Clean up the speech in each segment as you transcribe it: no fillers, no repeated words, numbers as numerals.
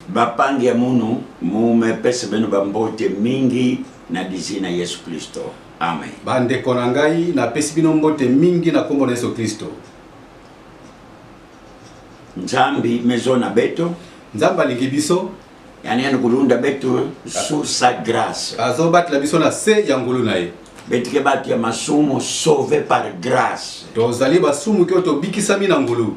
Bapangi ya munu mumepesa benu bambote mingi na dizina Yesu Kristo. Amen. Bande konangai na pesi bino mbote mingi na kombo na Yesu Kristo. Nzambi mezona beto. Nzamba lingi biso. Yani kulunda beto sur sa grâce. Azobat la biso na se yangulu na ye. Betike batu ya masumo sauvé par grâce. Tozali basumu ki oto bikisami na ngulu.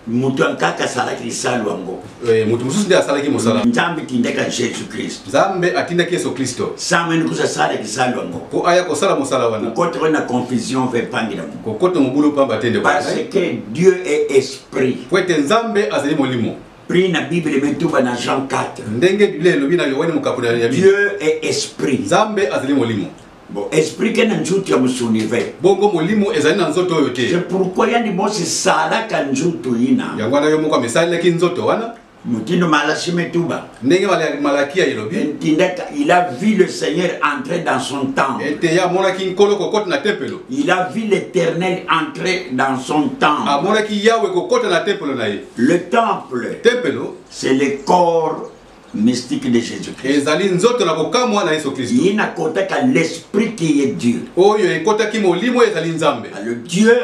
Mutu ankaka salaki lisalu wango. Mutu mususu ndi asalaki musala. Nzambi tindeka Jésus Christ. Nzambe atindaki Yesu Kristo. Sama ni kusa salaki lisalu wango. Ko aya ko sala musala wana. Kote wana confusion ve pangi na mungu. Kote mubulu pamba tende wana. Parce que Dieu est esprit. Kwete Nzambe azali molimo. Pris na Bible metuba na Jean 4. Ndenge Biblia lobi na Yohane mukapuna ya Biblia. Dieu est esprit. Nzambe azali molimo. Bon, esprit que njutu ya musunive. Bongo molimo ezali na nzoto oyo te. C'est pourquoi yani mosi salaka njutu ina. Yangwana yo moko mesali ki nzoto wana. Mutino malashime tuba. Ndenge malakia yelobi. Ntindeka il a vu le Seigneur entrer dans son temple. Ete ya mona ki nkolo kokota na tempelo. Il a vu l'Éternel entrer dans son temple. A mona ki Yahweh kokota na tempelo na ye. Le temple. Tempelo c'est le corps mystique de Jésus-Christ. Ezali nzoto na bokamwa na Yesu Kristo. Il n'a kotaka l'esprit qui est Dieu. Oyo ekotaki molimo ezali Nzambe. Le Dieu,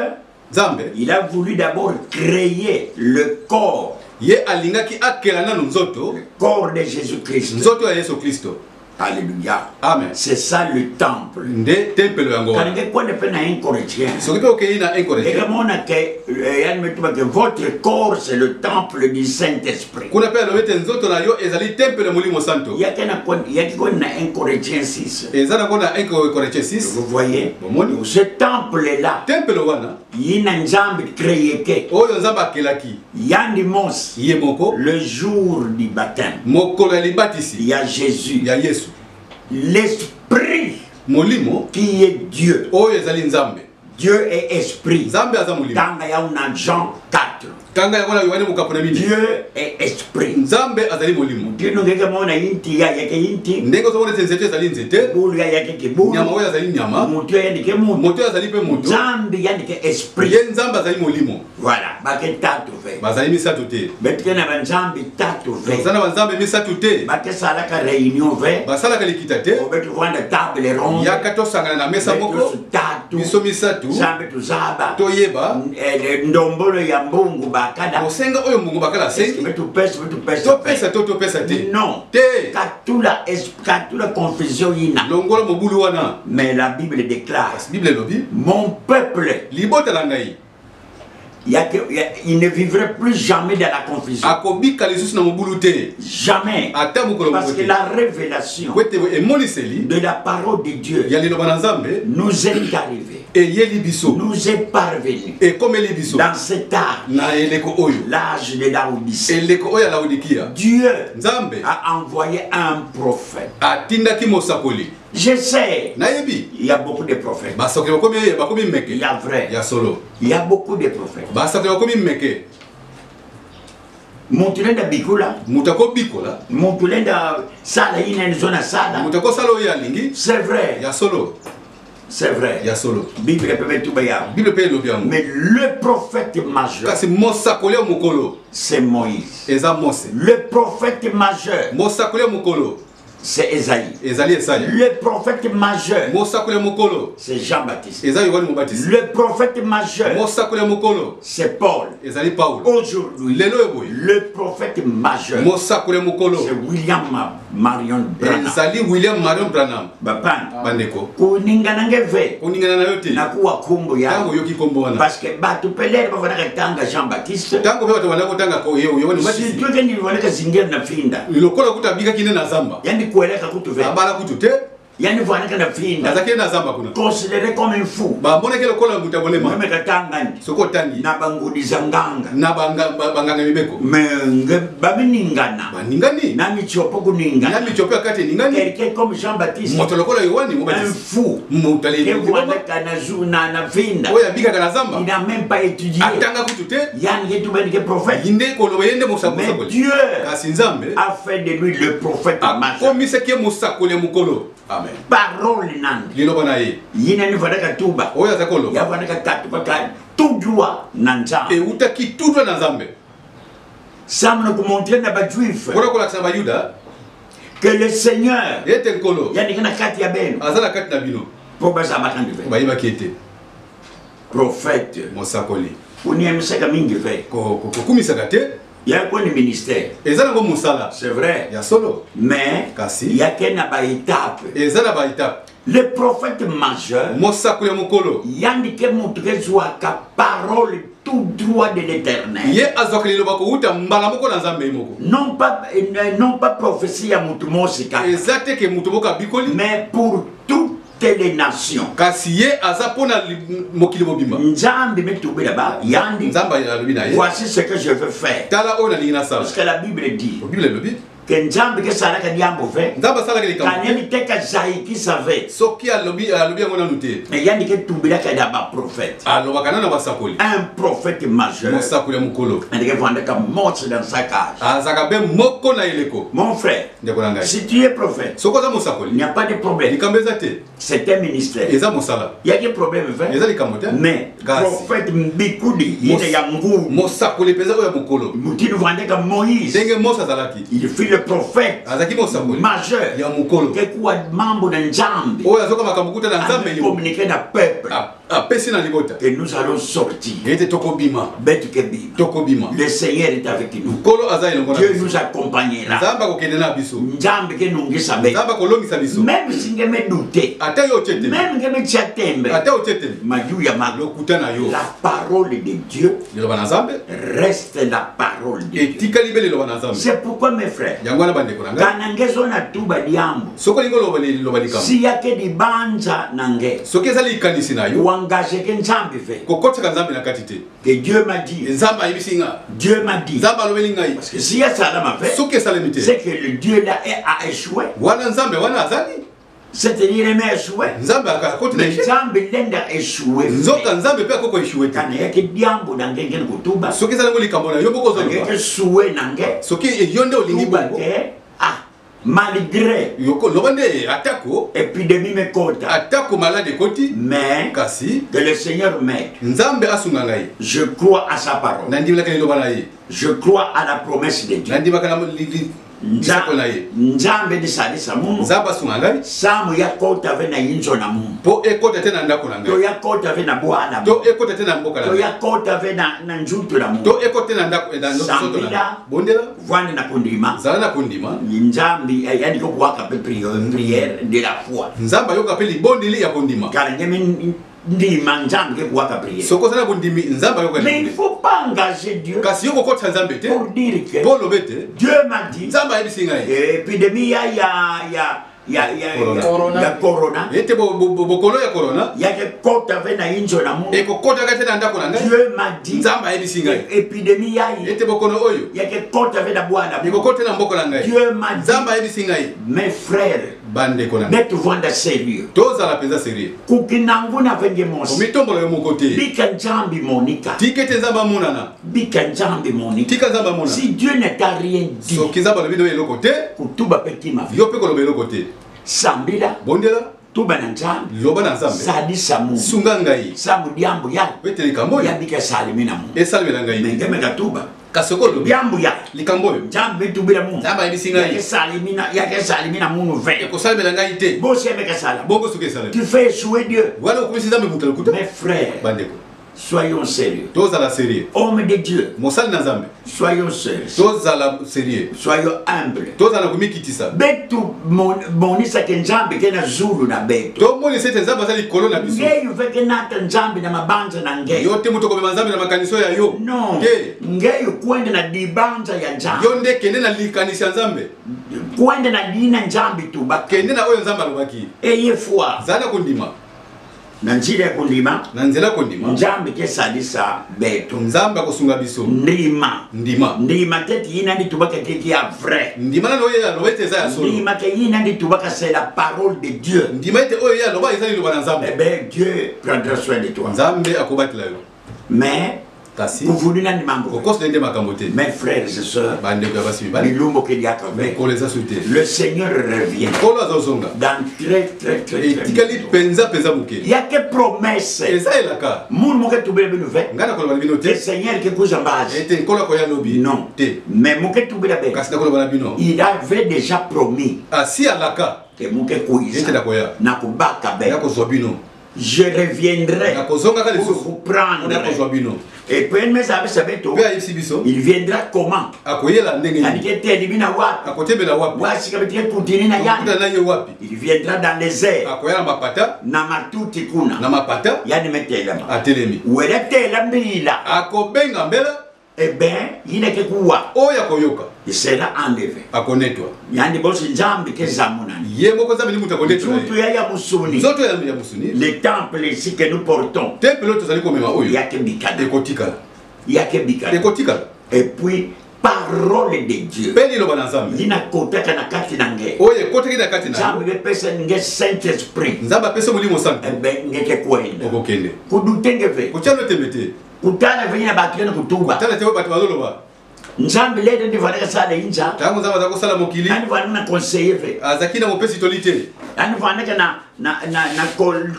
Nzambe, il a voulu d'abord créer le corps. Ye alingaki akela na nzoto. Le corps de Jésus-Christ. Nzoto ya Yesu Kristo. Alléluia. Amen. C'est ça le temple. Nde tempelo yango. Quand on est un Corinthien. Soki pe okei na 1 Corinthiens. Que votre corps c'est le temple du Saint-Esprit. Kuna pe lobete nzoto na yo ezali tempelo molimo santo. Il y a na 1 Corinthiens 6. Ezana kona 1 Corinthiens 6. Vous voyez? Bomoni. Ce temple là. Tempelo wana. Yina Nzambe créé ke. Oyo Nzambe akelaki. Yandi mos. Ye moko. Le jour du baptême. Mokolo ya libatisi. Il y a Jésus. Ya Yesu. L'esprit molimo qui est Dieu. Oyo ezali Nzambe. Dieu est esprit. Nzambe aza molimo. Tanga ya una Jean 4. Kanga ya wana Yohane mukapuna mini. Dieu est esprit. Nzambe azali molimo. Dieu no ngeke mona inti ya yake inti. Ndenge zo mona nzete ezali nzete. Bulu ya yake kibulu. Nyama oyo azali nyama. Mutu ya ndike mutu. Mutu azali pe mutu. Nzambe ya ndike esprit. Ye Nzambe azali molimo. Voilà, bake tatu ve. Bazali misatu te. Betike na banzambe tatu ve. Bazana banzambe misatu te. Bake salaka réunion ve. Basala kalikita te. Obetu vanda table ronde. Yakato sangana na mesa moko. Tatu. Biso misatu. Zambe tuzaba. Toyeba. Ndombolo ya mbungu bakada. Osenga oyo mbungu bakala sengi. Betu pesa. To pesa te. Non. Te. Katula confusion ina. Longola mobulu wana. Mais la Bible déclare. Bible lobi. Mon peuple. Libota la ngai. Il ne vivrait plus jamais dans la confusion. Jamais. Parce que la révélation de la parole de Dieu nous est arrivée. Nous est parvenue. Dans cet âge. L'âge de Laodicée. Dieu a envoyé un prophète. Je sais, il y a beaucoup de prophètes. Il y a vrai. Il y a beaucoup de prophètes. Mutulenda bikula. Mutako bikola. Mutulenda sala ina zona sala. Mutako sala oya lingi. C'est vrai. Ya solo. C'est vrai. Ya solo. Bible peut tout baya. Bible peut le bien. Mais le prophète majeur. Kasi mosakole mukolo. C'est Moïse. Eza Mose. Le prophète majeur. Mosakole mukolo. C'est Esaïe. Esaïe. Le prophète majeur. C'est Jean-Baptiste. Le prophète majeur. C'est Paul. Aujourd'hui, le prophète majeur. C'est William Marion Branham. Bandeko. Parce que tu peux lire Jean-Baptiste. Kueleka kutu ve. Abala kutu te. Yani vuanaka na finda. Azake na zamba kuna. Considéré comme un fou. Ba mbona kile kola mutabolema. Meme katangani. Soko tangi. Na bangudi zanganga. Na banganga mibeko. Menge babiningana. Baningani. Na michopo kuningana. Na michopo kati ningani. Quelqu'un comme Jean-Baptiste. Motolokola Yohani un fou. Mutali. Que vuanaka na zuna na finda. Oya bika kana zamba. Il n'a même pas étudié. Atanga kutu te. Yani yetu bani ke prophète. Yinde koloba yende musakolo. Mais Dieu Kasinzambe a fait de lui le prophète majeur. Comme c'est qui musakole mukolo. Amen. Parole nande. Lilo banaye. Yina ni vanaka tuba. Oya zakolo. Ya vanaka katu paka tudwa nanza. E utaki tudwa nanzambe. Ça me montrer na ba juif. Que le Seigneur. Yani kana kati ya beno. Azala kati na bino. Pour baza makandi fe. Ba yibaki prophète. Mosakoli. Uniamisaka mingi fe. Ko kumisaka te. Il y a quoi le ministère? C'est vrai. Il y a solo. Mais il y a qu'une étape. Le prophète majeur, il y a une parole tout droit de l'Éternel. Non pas prophétie à Mutumosika, mais pour toutes les nations. Voici ce que je veux faire. Parce que la Bible dit que Nzambe ke sala ka diambo fe kanemi te ka zaiki savait mais yani ke tumbira ka da prophète un prophète majeur et que vendre ka mort dans sa cage. Mon frère, si tu es prophète, il n'y a pas de problème. C'est un ministère. Il y a des problèmes, mais prophète Mbikoudi, il y a Mou Moutine vendait comme Moïse. Il fut le prophète majeur qui est membre d'un Nzambe avec communiquer dans le peuple que nous allons sortir. Le Seigneur est avec nous. Dieu nous accompagnera. Nzambe que nous savons. Même si nous me douter, même que nous tchatembe, la parole de Dieu reste la parole de Dieu. C'est pourquoi mes frères, kanangezo na tuba diambo si yake di banza nange wangaje ke Nzambe fe que Dieu m'a dit, Dieu m'a dit, parce que si ya salama fait, c'est que le Dieu là a échoué. C'est-à-dire il a échoué. Mais Nzambe lenda échoué. Quand il y a que diambo dans quelqu'un kutuba, que souhait nange, tuba ke malgré épidémie me kota, mais que le Seigneur m'aide. Je crois à sa parole. Je crois à la promesse de Dieu. Nzambe di salisa mungu samu ya kota vena injo na mungu to ya kota vena bwana to ya kota vena na njutu na mungu sambila vwane na kundima Nzambi yani kuwaka pe prière de la foi Nzamba yoka pe libondeli ya kundima ndima Nzambe ke kuwaka prière sokozana kundimi Nzamba yoka mais il faut pas engager Dieu kasi yoko kota Nzambe te pour dire que Dieu m'a dit Nzamba ebisinga épidémie corona ete bokolo ya corona ya ke kota vena injo na mungu eko kota ka tena ndako nanga Dieu m'a dit Nzamba ebisinga épidémie ete bokolo oyo ya ke kota vena bwana eko kota na mboko nanga Dieu m'a dit Nzamba ebisinga mes frères bande kona netu vanda sérieux toza la pesa sérieux kukinangu na venge mosi omitombola yo mokote bika Nzambi monika tikete Nzamba monana bika Nzambi monika tika Nzamba monana si Dieu ne t'a rien dit so kizamba lo bido eloko te kutuba petit ma yo pe ko lo eloko te sambila bondela tuba na Nzambe loba na Nzambe sadi samu sunga ngai samu diambo ya petele kambo ya bika salimina mu esalimela ngai ngeme gatuba kasokolo diambo ya likambo Nzambe tubira mu Nzamba ebisinga ya ke salimina mu ve eko salimela ngai te bo seme ka sala bongo suke sala tu fais échouer Dieu wala ukumisi Nzambe mutala kuta mes frères bandeko soyons sérieux. Toza la sérieux. Homme de Dieu. Mosali na Nzambe. Soyons sérieux. Toza la sérieux. Soyons humbles. Toza na kumikitisa. Betu monisa ke Nzambe ke na zulu na betu. To moni sete Nzambe asali kolo na biso. Ngeyu veke nata Nzambe na mabanza na ngeyu. Yote muto kwa Nzambe na makaniso ya yo. No. Ngeyu kwende na dibanza ya Nzambe. Yonde kende na likanisi ya Nzambe. Kwende na dina Nzambe tuba. Kende na oyo Nzambe alobaki. Eye foi. Zana kundima. Nanjira kundima. Nanzela kundima. Nzambe ke salisa betu. Nzambe kosunga biso. Ndima teti ina ndi tubaka keki ya vrai. Ndima na oyo ya lobete za ya solo. Ndima ke ina ndi tubaka c'est la parole de Dieu. Ndima ete oyo ya loba ezali loba na Nzambe. Eh ben Dieu prendra soin de toi. Nzambe akobaki la yo. Mais kasi kuvulina ni mambo okos ndende makambo te. Mes frères et sœurs, bandeko ya basi mibali bilumbo ke diaka ve koleza sute le Seigneur revient kolo azozonga dans très etikali penza muke il y a que promesse eza elaka mun muke tubele bino ve ngana koloba bino le te Seigneur ke kuza mbazi ete nkolo ko ya lobi non te mais muke tubele be kasi nakoloba na bino il avait déjà promis asi alaka que muke kuiza ete nakoya na kubaka be nakozwa bino je reviendrai pour vous prendre. Et puis il viendra comment? Il viendra dans les airs. Eh bien, il n'est que quoi? Il sera enlevé. Yandi bosi njambi ke zamunani. Les temples ici que nous portons. Il y a que bikana. Il y a que bikana. Et puis parole de Dieu. Lina kota kana kati nange. Jambi pesa nge Saint Esprit. Eh ben ngeke kwenda. Kudutenge ve. Kutana venya bakena kutuba. Nzambi lede ndivana sala inja. Tangu nzamba za kusala mokili. Ani vana conseiller. Azakina mopesi tolite. Ani vana na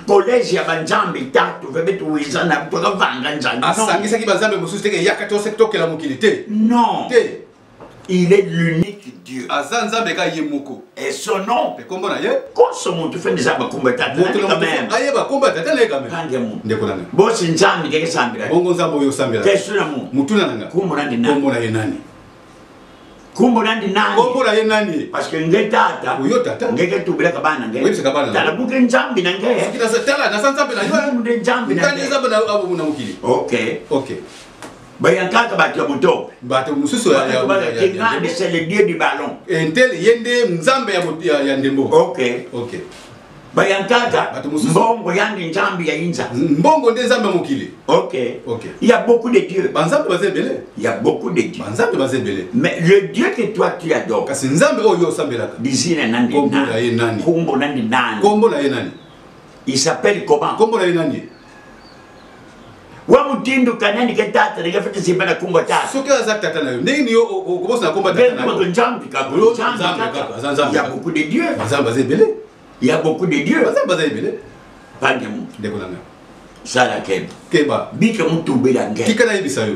college ya banjambi tatu vebetu wizana kutoka vanga njani. Asangisa ki banzambe mususu teke yakati osektoke la mokili te. Non. Te. Il est l'unique Dieu. Azanzambe ka yemoko. Et son nom. Pe kombo na ye. Koso muntu fait déjà ba komba tata. Quand même. Aye ba komba tata le quand même. Kangemu. Ndeko nanga. Bosi nzambi ngeke sambira. Bongo nzambo yo sambira. Kesu na mu. Mutuna nanga. Kumbo nandi nani. Kombo na ye nani. Kumbo nandi nani. Kombo na ye nani. Parce que ngeta uyo tata. Ngeke tubira kabana ngeke. Wewe kabana. Tala buke nzambi na ngeke. Sikita tala na nzambi na yo. Nde nzambi na. Ndani nzambi na abu na mukili. Okay. Bayankaka bato moto. Bato mususu ya Kingande c'est le dieu du ballon. Entel yende nzambe ya ndembo. Okay. Bayankaka mbongo yandi nzambi ya inza. Mbongo nde nzambe mukili. Okay. Il y a beaucoup de dieux. Banzambe bazebele. Il y a beaucoup de dieux. Banzambe bazebele. Mais le Dieu que toi tu adores. Kasi nzambe oyo sambelaka. Dizina nandi nani. Kombo na ye nani. Kombo nandi nani. Kombo na ye nani. Il s'appelle comment? Kombo na ye nani. Wamutindu kanani ke tata ne gafete sibana kumba tata. Soki aza tata na yo. Ndenge yo okobosa na komba tata na yo. Nzambi kaka. Il y a beaucoup de dieux. Banzambe bazebele. Il y a beaucoup de dieux. Banzambe bazebele. Pangemu. Ndeko nanga. Sala keba. Keba. Bika mutu bela ngeke. Kikana yebisa yo.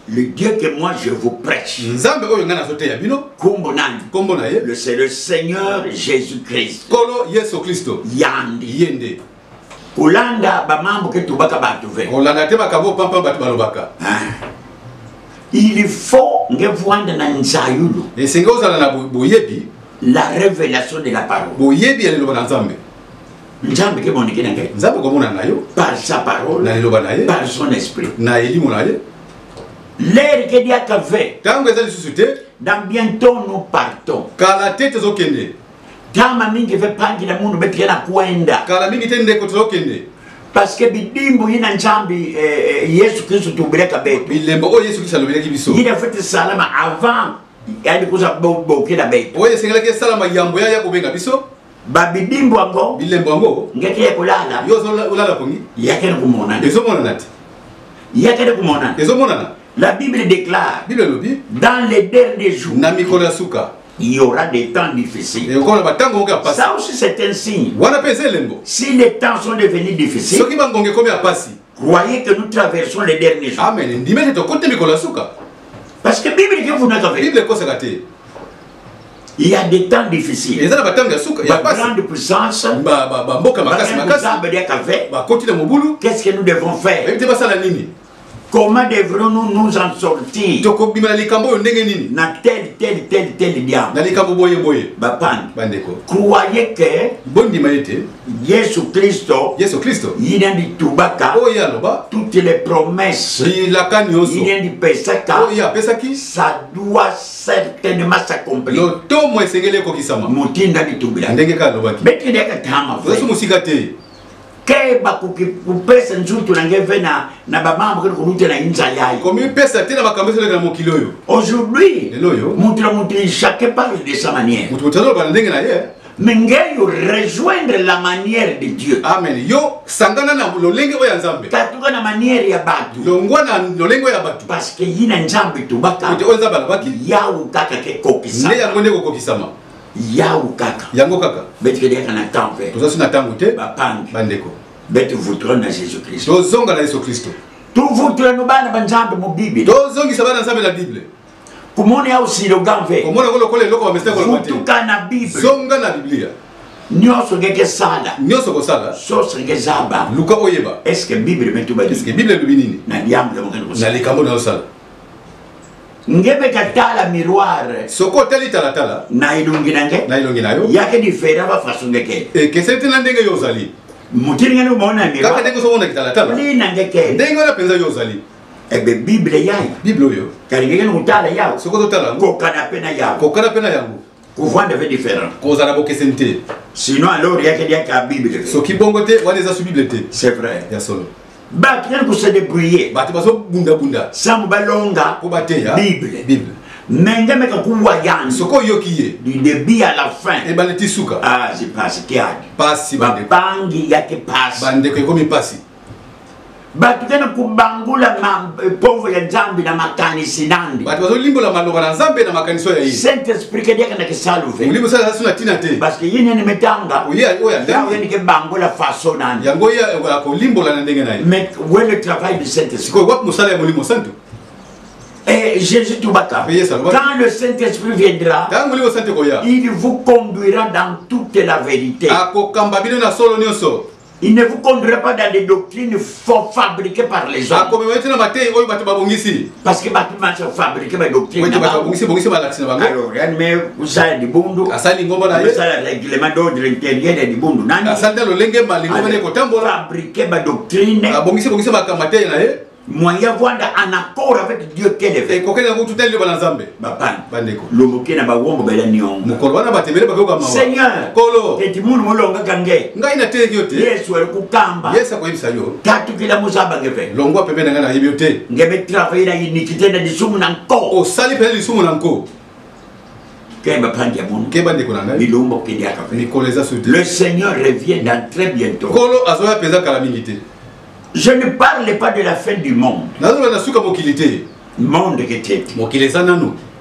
Le Dieu que moi je vous prêche. Nzambe oyo ngana sote ya bino. Kombo nani. Kombo na ye. C'est le Seigneur Jésus-Christ. Kolo Yesu Kristo. Yandi. Yende. Kulanda ba mambo ke tubaka batu ve. Kulanda te bakabo pampa batu balobaka. Il faut ngevwanda na nzayulu. Esenga ozala na boyebi la révélation de la parole. Boyebi ya liloba na Nzambe. Nzambe ke moniki na ngai. Nzambe ko mona na yo. Par sa parole. Na liloba na ye. Par son esprit. Na elimo na ye. L'air que dia kave. Tango ezali susute. Dans bientôt nous partons. Kala tete zokende. Kama mingi ve pangi na mundu beti yana kuenda. Kala mingi tende ko zokende. Parce que bidimbo yina Nzambi Yesu Kristo tubireka betu. Bilembo o Yesu Kristo alobeleki biso. Yina fete salama avant yani kuza boke na betu. Oye sengeleke salama yambo ya kubenga biso. Ba bidimbo ango. Bilembo ango. Ngeke ya kulala. Yo zo ulala pongi. Yake na kumona. Ezo mona nati. Yake na kumona. Ezo mona na. La Bible déclare. Bible lobi. Dans les derniers jours. Na mikolo ya suka. Il y aura des temps difficiles. Ça aussi c'est un signe. Si les temps sont devenus difficiles, croyez que nous traversons les derniers jours. Amen. Parce que la Bible que vous n'avez il y a des temps difficiles. Il y a grande puissance. Qu'est-ce que nous devons faire? Comment devrons-nous nous en sortir? Na tel diable. Croyez que Jésus Christo, il a dit Tubaka, toutes les promesses, il a dit Pesaka, ça doit certainement s'accomplir. Moutinda dit Tubaka. Keba kupesa nzutu na ngevena na bamambo kuri kurute na inza yayi. Komi pesa tena makambezo na mokilo yo. Aujourd'hui, mutu parle de sa manière. Mutu talo ba ndenge na ye. Mengeyo rejoindre la manière de Dieu. Amen. Yo sangana na lolenge oya nzambe. Katuka na manière ya batu. Longwa na lolenge oya batu. Parce que yina nzambe tubaka. Kote oza bala baki. Yawu kaka ke kokisama. Ne yango ndeko kokisama. Yawu kaka. Yango kaka. Beti kede kana tampe. Toza sina tangu te. Bapangi. Bandeko. Beti vutro na Jésus Christ. Tozonga na Yesu Kristo. Tu vutro no bana banzambe mu Bible. Tozongi sabana nzambe na Bible. Kumone au slogan ve. Kumone kolo kole loko ba mesteko la mate. Vutuka na Bible. Zonga na Biblia. Nyoso ngeke sala. Nyoso ko sala. Soso ngeke zaba. Luka oyeba. Est-ce que Bible metu ba? Est-ce que Bible lubi nini? Na diambo le mongana ko sala. Na likambo na sala. Ngebe katala miroir. Soko tali tala. Na ilungi nange. Na ilungi nayo. Yake difera ba façon ngeke. E kesete na ndenge yo zali. Mutini ngani umeona miroir. Kaka ndenge so mona kitala. Ni nangeke. Ndenge na penza yo zali. Ebe Bible yai. Bible yo. Kali ngeke ngutala yao. Soko to tala. Ko kana pena yao. Ko kana pena yangu. Kuvanda ve différent. Ko zara bokesente. Sinon alors yake dia ka Bible. So ki bongote wane za su Bible te. C'est vrai. Ya solo. Ba kien ko se débrouiller. Ba te baso bunda. Samu balonga. Ko bate ya. Bible. Menga meka kuwa yan. Soko yokiye. Du début à la fin. E baleti suka. Ah, c'est pas ce qu'il y a. Pasi bande. Bangi yake pasi. Bande ko komi pasi. Batu tena kubangula povo ya Nzambe na makanisi nandi. Batu bazo limbola maloba na Nzambe na makaniso ya hii. Saint-Esprit kedia kana kisaluve. Ulimbo sasa suna tina te. Parce que yini ni metanga. Oya ndani. Yini ke bangula façon nandi. Yango ya ko limbola na ndenge naye. Mais où est le travail du Saint-Esprit? Ko wapi musala ya mulimo santo? Et Jésus Toubaka. Quand le Saint-Esprit viendra, il vous conduira dans toute la vérité. Il ne vous conduira pas dans des doctrines fabriquées par les hommes. Parce que les bâtiments sont fabriqués par les doctrines. Alors, vous savez, du bundu, vous savez, le règlement d'ordre intérieur du bundu. Fabriqué par les doctrines. Moyen vwanda en accord avec Dieu qu'elle est fait. Seigneur, Yesu alikukamba. Tatu kila muzaba ngeve. Ngebe travailler na iniquité na disumu na nko. Osali pele disumu na nko. Le Seigneur revient dans très bientôt. Je ne parle pas de la fin du monde. Monde qui était.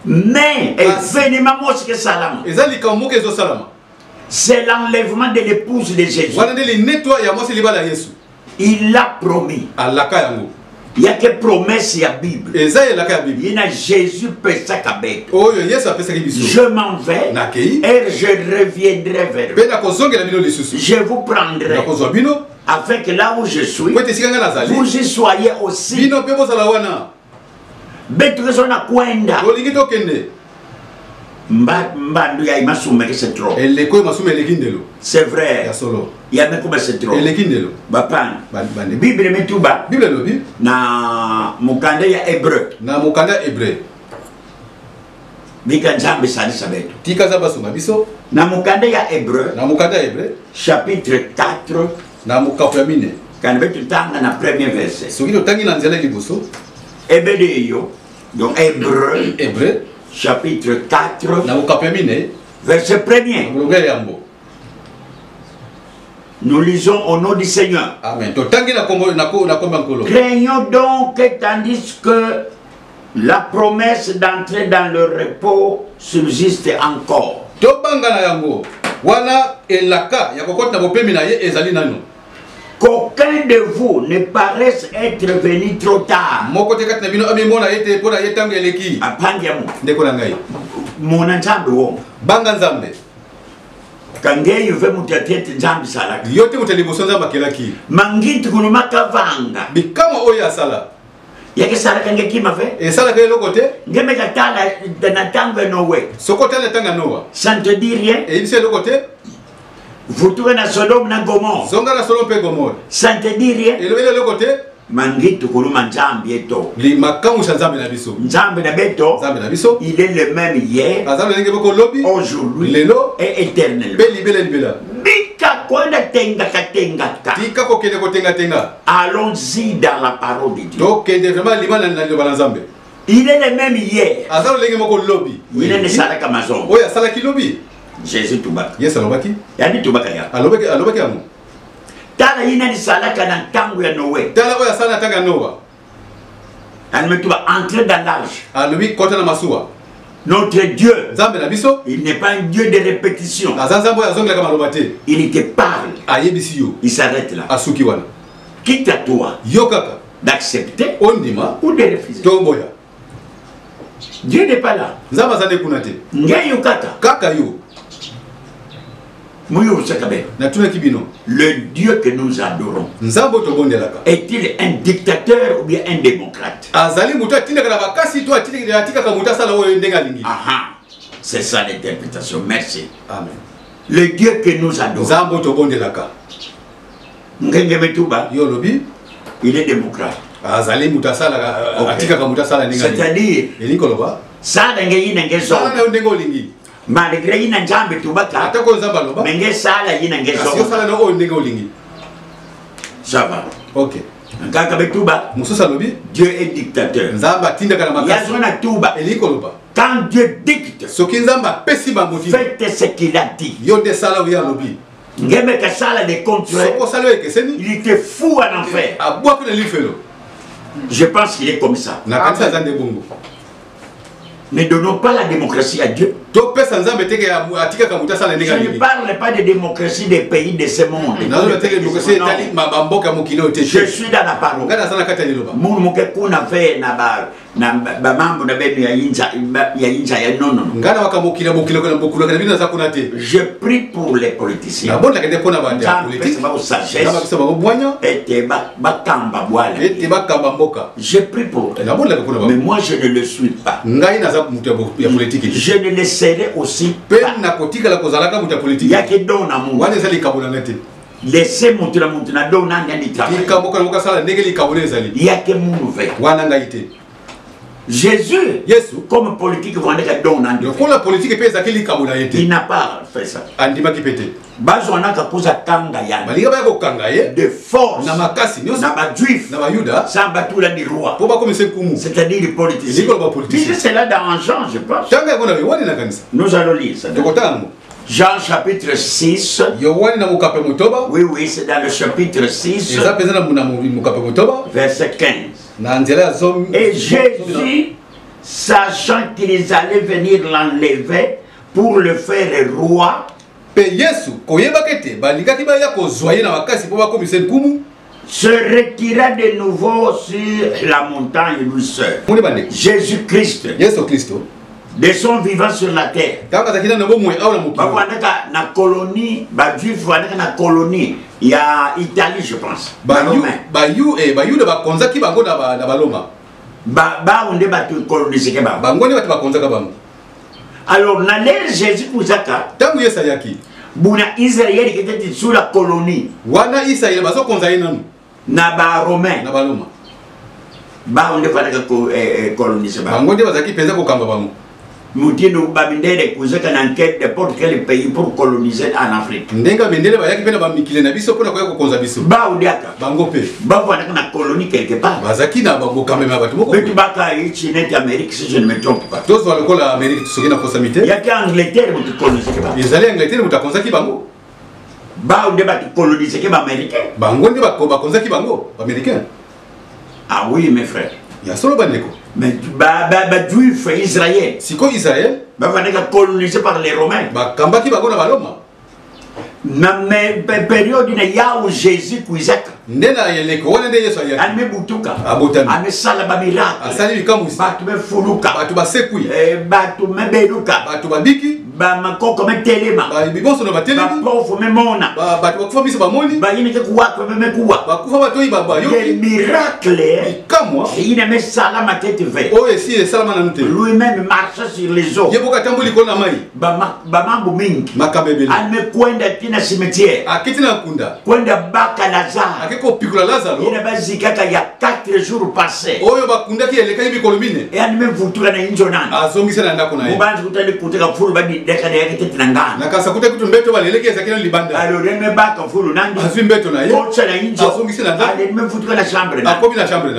Mais c'est l'enlèvement de l'épouse de Jésus. Il l'a promis. Il y a que promesse à la Bible. Il y a Jésus pesa kabet. Je m'en vais et je reviendrai vers vous. Je vous prendrai afin que là où je suis, vous y soyez aussi. C'est vrai. Il y a même comme c'est trop. Bapan. Bible me tuba. Bible na mukanda ya hébreu. Na mukanda hébreu. Bika Nzambe sali sabeto. Tika za basunga biso. Na mukanda ya hébreu. Na mukanda hébreu. Chapitre 4. Na mukafamine. Quand betu tanga na premier verset. Soki to tangi na nzela liboso. Ebedeyo. Donc hébreu. Hébreu. Chapitre 4. Na mukafamine. Verset 1er. Nous lisons au nom du Seigneur. Amen. Craignons donc tandis que la promesse d'entrer dans le repos subsiste encore. Qu'aucun de vous ne paraisse être venu trop tard. Kangeyo ve mutatete Nzambe salaka. Yote mutaliboso Nzambe akelaki. Mangiti kunumaka vanga. Bikama oya sala. Yake salaka ngekima ve. E salaka lokote. Ngeme katala na tanga nowe. Sokota na tanga nowa. Ça ne te dit rien. E ibise lokote. Vutuwe na Sodome na Gomorrhe. Zonga na Sodome pe Gomorrhe. Ça ne te dit rien. E lokote. Mangiti kunuma Nzambe eto. Li makamu sha Nzambe na biso. Nzambe na beto. Nzambe na biso. Il est le même hier. Azambe ngebe ko lobi. Aujourd'hui. Lelo et éternellement. Beli. Bika kwenda tenga. Tika ko kende ko tenga. Allons-y dans la parole de Dieu. Donc vraiment limana na loba Nzambe. Il est le même hier. Azambe ngebe ko lobi. Il est ne salaka mazon. Oya salaki lobi. Jésus Toubaka. Yes, alobaki. Yadi Toubaka ya. Alobaki amu. Tala yina ni salaka na tangu ya Noé. Tala oya sana tanga Noah. Tu vas entrer dans l'arche. Alobi kota na masuwa. Notre Dieu, Nzambe na biso, il n'est pas un Dieu de répétition. Azanzambo ya zonga kama alobate. Il te parle. Ayebisi yo. Il s'arrête là. Asuki wana. Quitte à toi. Yo kaka. D'accepter ondima ou de refuser. Tomboya. Dieu n'est pas là. Nzamba zane kunate. Ngeyo kaka. Kaka yo. Le Dieu que nous adorons est-il un dictateur ou bien un démocrate? C'est ça l'interprétation. Merci. Amen. Le Dieu que nous adorons, il est démocrate. C'est-à-dire, malgré yina njambe tubaka menge sala yina ngezo ça va. OK. Nkaka betuba mususa lobi Dieu est dictateur. Nzamba tinda kana makasi yazona tuba elikoloba quand Dieu dicte soki Nzamba pesi bangoti faites ce qu'il a dit. Yo de sala uya lobi ngeme ka sala de contre il était fou en enfer. Je pense qu'il est comme ça. Ne donnons pas la démocratie à Dieu. Je ne parle pas de démocratie des pays de ce monde. Je suis dans la parole. Je prie pour les politiciens. Je prie pour eux. Mais moi je ne le suis pas. Je ne le serai aussi pas. Laissez monter la montana donna n'ani travail. Il y a que mon nouvel. Jésus, comme politique, il n'a pas fait ça. De force, c'est-à-dire les politiciens. C'est là dans Jean, je pense. Nous allons lire ça. Jean chapitre 6. Oui, oui, c'est dans le chapitre 6. Verset 15. Et Jésus, sachant qu'ils allaient venir l'enlever pour le faire roi, se retira de nouveau sur la montagne douceur. Jésus-Christ, de son vivant sur la terre. Na colonie, na colonie, il y a Italie, je pense. Alors, dans l'ère Jésus Kouzaka, Buna Israël qui était sous la colonie. Na ba Romain. Ba on ne pas coloniser ba. Moutino Bamindere Kouzaka n'enquête de n'importe quel pays pour coloniser en Afrique. Ba Oudiaka. Ba on a colonie quelque part. Mais tu vas à Amérique si je ne me trompe pas. Il y a qu'Angleterre qui colonise. Ba on débat coloniser américain. Ah oui mes frères. Mais juif Israël. Si quoi Israël? Colonisé par les Romains. Mais période où Jésus Isaac. Lui-même marchait sur les eaux. Cimetière. Kwenda baka Lazare. Il n'a pas dit qu'il y a 4 jours passés. Et on même foutu na injonan. Mubanzi kutali kuteka fulu badi dekade yake tetinanga. Alors il me baka fulu nandi. Kocha na injo. Il même foutu na chambre.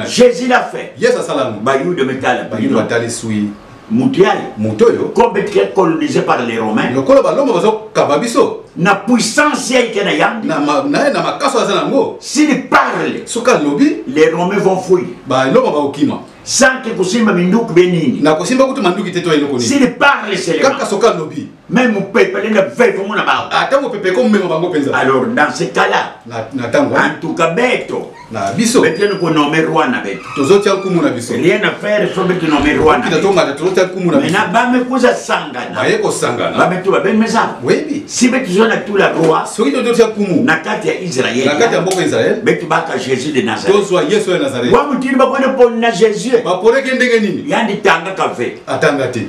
Jésus l'a fait. Yes asalamu. Bayou de métal. Bayou batali sui. Mutoyo. Comme être colonisé par les Romains. Le colo balomba bazo kababiso. Na puissance y'a yandi. Na makaso azanango. S'il parle, soka lobi, les Romains vont fuir. Ba loma ba okima. Sans que kusimba minduku benini. Na kusimba kutu manduki teto eloko ni. S'il parle seulement. Kaka soka lobi. Même mon peuple ne veut pas mon abat. Attends mon peuple comme même bango penza. Alors dans ce cas-là, na tango. En tout cas beto. Na biso. Beto nous nommer roi na beto. Tozo tia kumu na biso. Rien à faire, faut beto nommer roi na. Kita tonga da tozo tia kumu na biso. Mais na ba me kuza sangana. Ba yeko sangana. Ba beto ba ben meza. Oui. Si beto zona tout la roi. Soki tozo tia kumu. Na kati ya Israël. Na kati ya mboko Israël. Beto ba ka Jésus de Nazareth. Tozo Yesu de Nazareth. Wa mutini ba kona pon na Jésus. Ba pore ke ndenge nini? Yandi tanga ka ve. Atanga te.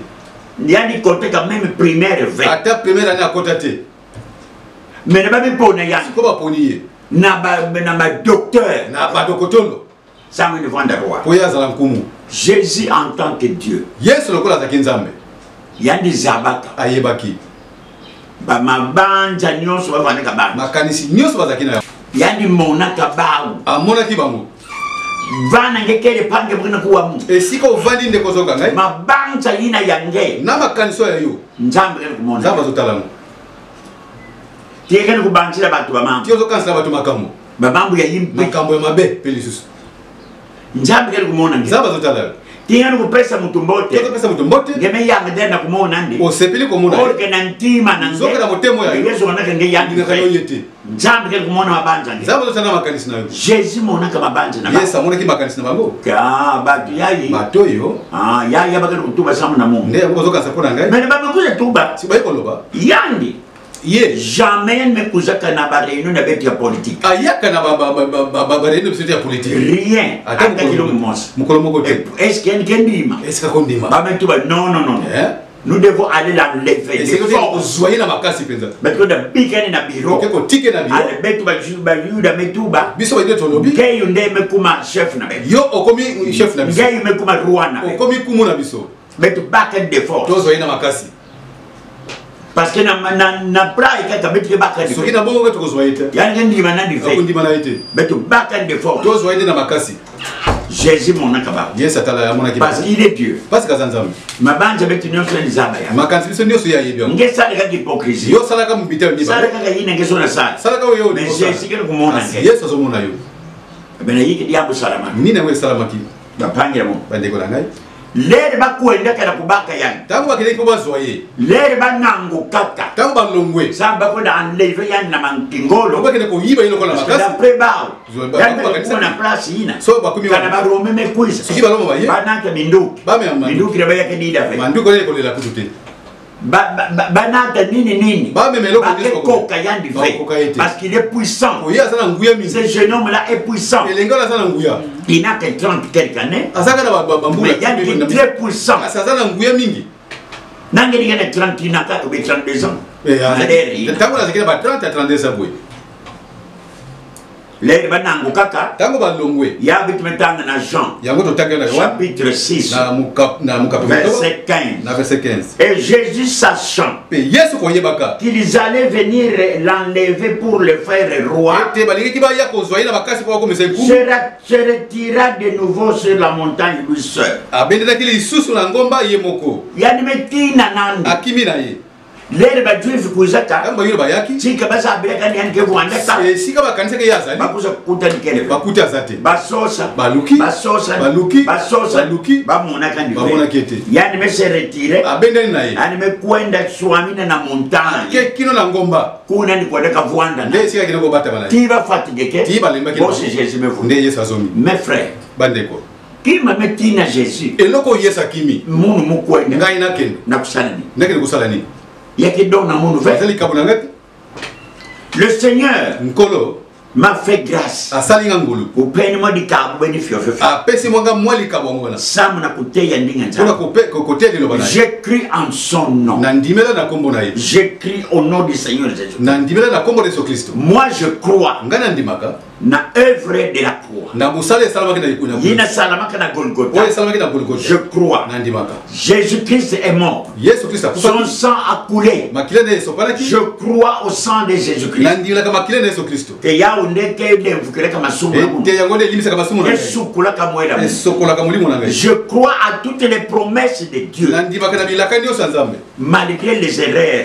Yandi côté quand même primaire ve. Ata première année à côté te. Mais na ba me pon na yandi. Ko ba poniye. Na ba docteur. Na ba dokotolo. Ça me vendre roi. Poya za nkumu. Jésus en tant que Dieu. Yesu lokola za kinzambe. Yandi zabaka. Ayebaki. Ba mabanja nyonso ba vana ka ba. Makanisi nyonso ba za kina. Yandi mona ka ba. Amona ki bango. Vana ngekele pange bwina kuwa mu. Esika ovandi ndeko zoka ngai. Mabanja ina yange. Na makaniso ya yo. Nzambe kumona. Nzamba zotalamu. Tiekene kubanchira batu ba mambo. Tiyo zokansila batu makambo. Ba mambo ya yimpe. Makambo ya mabe pelisusu. Nzambe kumona nge. Nzamba zotalamu. Tiekene kupesa mutumbote. Tiyo pesa mutumbote. Ngeme yanga dena kumona ndi. Osepili kumona. Orke na ntima na nge. Zoka na motemo ya yo. Yesu wanaka nge yangi. Ngekano yete. Nzambe kumona mabanja nge. Nzamba zotana makanisi na yo. Jésus mona ka mabanja na. Yes, amona ki makanisi na bango. Ka batu yayi. Matoyo. Ah, yayi abakari kutuba samu na Mungu. Ndiye ngo zoka sapona ngai. Mene baba kuza tuba. Sibai koloba. Yandi. Ye jamais me kuzaka na ba réunion na beti ya politique. Ayaka na ba réunion ya politique. Rien. Ata kilo mos. Mukolo moko te. Est-ce qu'il kendima? Est-ce qu'on dima? Ba metu ba non. Nous devons aller l'enlever. Et c'est que vous soyez na makasi penza. Beto da bikani na bureau. Keko tike na bureau. Ale betu ba juba yuda metuba. Biso ba ndeto lobi. Keyo ndeme kuma chef na betu. Yo okomi chef na biso. Keyo me kuma roi na betu. Okomi kumu na biso. Betu back and forth. Tozo ina makasi. Parce que na praye kaka betu back and forth. So kina bongo to zo ite. Yani ndima na ndife. Ndima na ite. Betu back and forth. Tozo ite na makasi. Jésus mon akaba. Yes atala ya mona ki. Parce qu'il est Dieu. Parce que zanzam. Mabanja betu nyonso nzaba ya. Makanzi biso nyonso ya yebyo. Ngesala ka hypocrisie. Yo sala ka mbita ndiba. Sala ka yina ngeso na sala. Sala ka yo. Mais Jésus ke ko mona nge. Yes azo mona yo. Bena yiki diabo salama. Nina we salama ki. Bapangira mo. Bande ko ngai. Lere bakwenda kana kubaka yani. Tangu bakile ko bazoye. Lere banango kaka. Tangu balongwe. Samba ko da enlever yani na mankingolo. Bakile ko yiba ino ko na makasi. D'après bao. Yani ko na place ina. So bakumi kana barome me kuisa. Siki baloma baye. Banaka minduki. Bame amanda. Minduki na baya kedida fe. Manduko le ko le la kutute. Banaka nini. Bame melo ko disko. Koka yani fe. Parce qu'il est puissant. Oya sana nguya mi. Ce jeune homme là est puissant. Elenga sana nguya. Il n'a que 30 quelques années. Asaka na bambula. Mais il est très puissant. Asaka nguya mingi. Nangeli gana 30 naka ou 32 ans. Tangu na zikina ba 30 à 32 ans boy. Les banango kaka. Tangu balongwe. Ya bitmetanga na Jean. Yango to tanga na chapitre 6. Na mukapi. Verset 15. Na verset 15. Et Jésus sachant Yesu ko yebaka. Qu'ils allaient venir l'enlever pour le faire roi. Te balingi kiba ya ko zoina bakasi ko komisa ku. Se retira de nouveau sur la montagne lui seul. Abendela kili isusu na ngomba yemoko. Yani metina nandi. Akimi na ye. Lere ba juifu kuzaka kamba yule bayaki sika basa abireka ni yanke vuandaka sika bakanisa ke yazali bakuza kukuta nikele bakuta zate basosa baluki bamona kandi bamona kete yani me se retire abendani na ye yani me kwenda swamina na montagne ke kino na ngomba kuna ni kwenda kavuanda nde sika kinoko bata bana tiba fatigeke tiba lemba kino bosi Jésus me vu nde Yesu azomi mes frères bandeko kima metina Jésus eloko Yesu kimi munu mukwenda ngai na kendo na kusalani nakele kusalani le Seigneur Nkolo m'a fait grâce. Moi di j'écris en son nom. J'écris au nom du Seigneur Jésus. Moi je crois na œuvre de la croix. Je crois. Jésus-Christ est mort. Son sang a coulé. Je crois au sang de Jésus-Christ. Je crois à toutes les promesses de Dieu. Malgré les erreurs,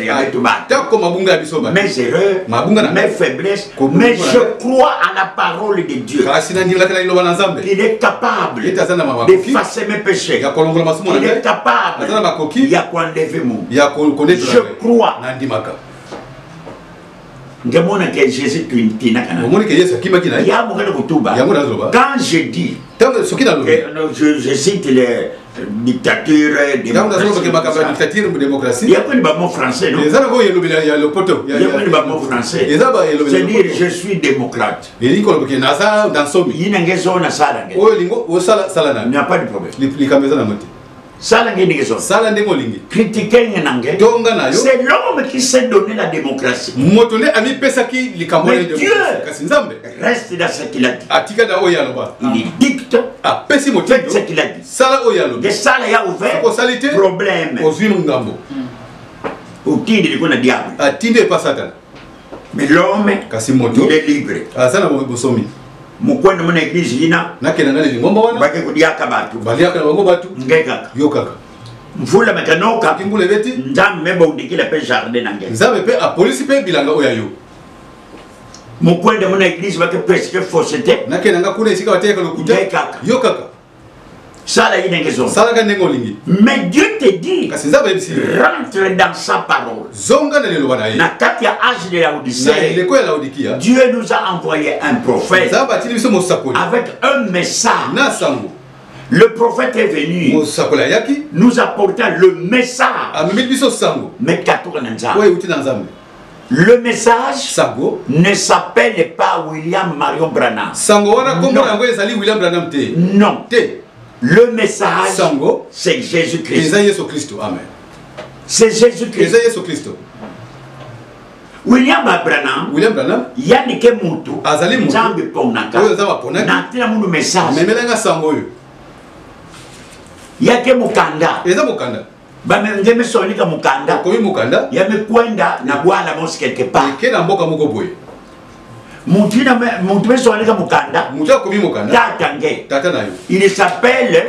mes erreurs, mes faiblesses, mais je crois à la parole de Dieu. Il est capable d'effacer mes péchés. Il est capable d'enlever mon. Je crois. Quand je dis, je cite les dictatures, démocratie, il y a pas de mot français, non? Il y a pas de mot français. C'est-à-dire, je suis démocrate. Il n'y a pas de problème. C'est l'homme qui s'est donné la démocratie. Mais Dieu reste dans ce qu'il a dit. Il dicte, fait ce qu'il a dit. De ça, il y a ouvert problème. Au titre de diable. Mais l'homme, il est libre. Mukwenda muna église yina bake kudiaka batu ngeka mvula mekanoka nzambe meba udikila pe jardin nange nzambe pe a police pe bilanga oyayo mukwenda muna église bake presque fausseté nakenanga kuna isika wateka lokuta yo kaka sala yinengezo sala kanengo lingi. Mais Dieu te dit rentre dans sa parole. Zonga na lelo bana ye na kati ya âge de la Odyssée. Dieu nous a envoyé un prophète avec un message. Le prophète est venu nous apporter le message. Mais le message ne s'appelle pas William Marion Branham. Non. Le message, c'est Jésus-Christ. C'est Jésus-Christ. William Branham, Yannick Moutou, Zambi Ponaka, Natina Moudou message. Yake Mukanda. Bamengeme sonika Mukanda. Yame kwenda na bwana mosi quelque part. Il s'appelle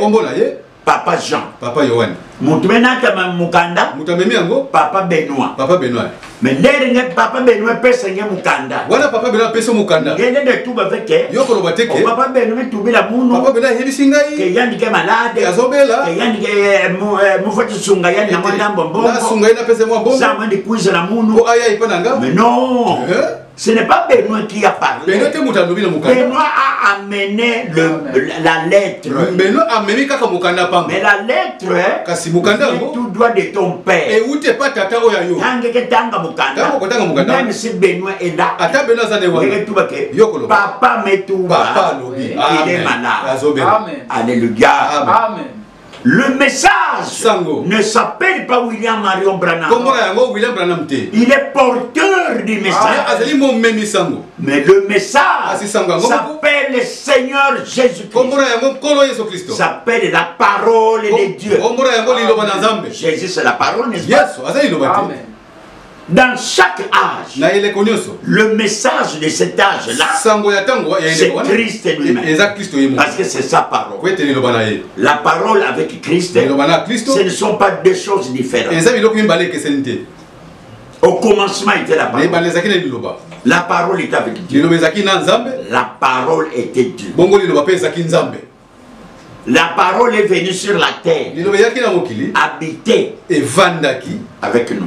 Papa Jean. Papa Yohan. Papa Benoît. Mais Papa Benoît pèse Mukanda. Voilà Papa Benoît pèse Mukanda. Il est de tout avec Papa Benoît tout la moune. Papa Benoît hebisingai. Que Yannick est malade. Azobela. Que Yannick est moufati sunga Yannick na mwanda mbombo. Na sunga ina pèse moi bon. Ça m'a dit couise la moune. Ko aya ipananga. Mais non. Ce n'est pas Benoît qui a parlé. Benoît a amené la lettre. Mais la lettre, tout doit de ton père. Même si Benoît est là, papa met tout. Il est malade. Alléluia. Amen. Le message ne s'appelle pas William Marion Branham. Il est porteur du message. Mais le message s'appelle le Seigneur Jésus-Christ. S'appelle la parole de Dieu. Jésus, c'est la parole, n'est-ce pas? Amen. Dans chaque âge, le message de cet âge-là, c'est Christ lui-même. Parce que c'est sa parole. La parole avec Christ, ce ne sont pas deux choses différentes. Au commencement était la parole. La parole était avec Dieu. La parole était Dieu. La parole est venue sur la terre, habiter avec nous.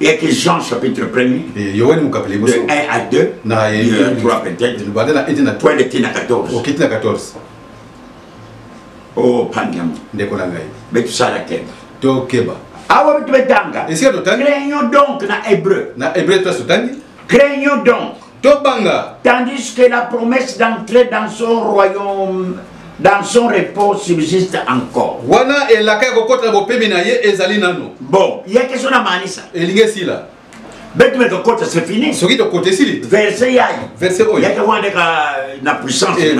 Il y a que Jean chapitre 1er, de 1 à 2, 3 peut-être, point de 14. Oh, Pangam. Mais tout ça la terre. Craignons donc na hébreu. Craignons donc. Tandis que la promesse d'entrer dans son royaume, dans son repos subsiste encore. Bon, il y a quelque chose à manier ça. c'est fini. Verset yaï. Verset il y a que voir la puissance. Il y a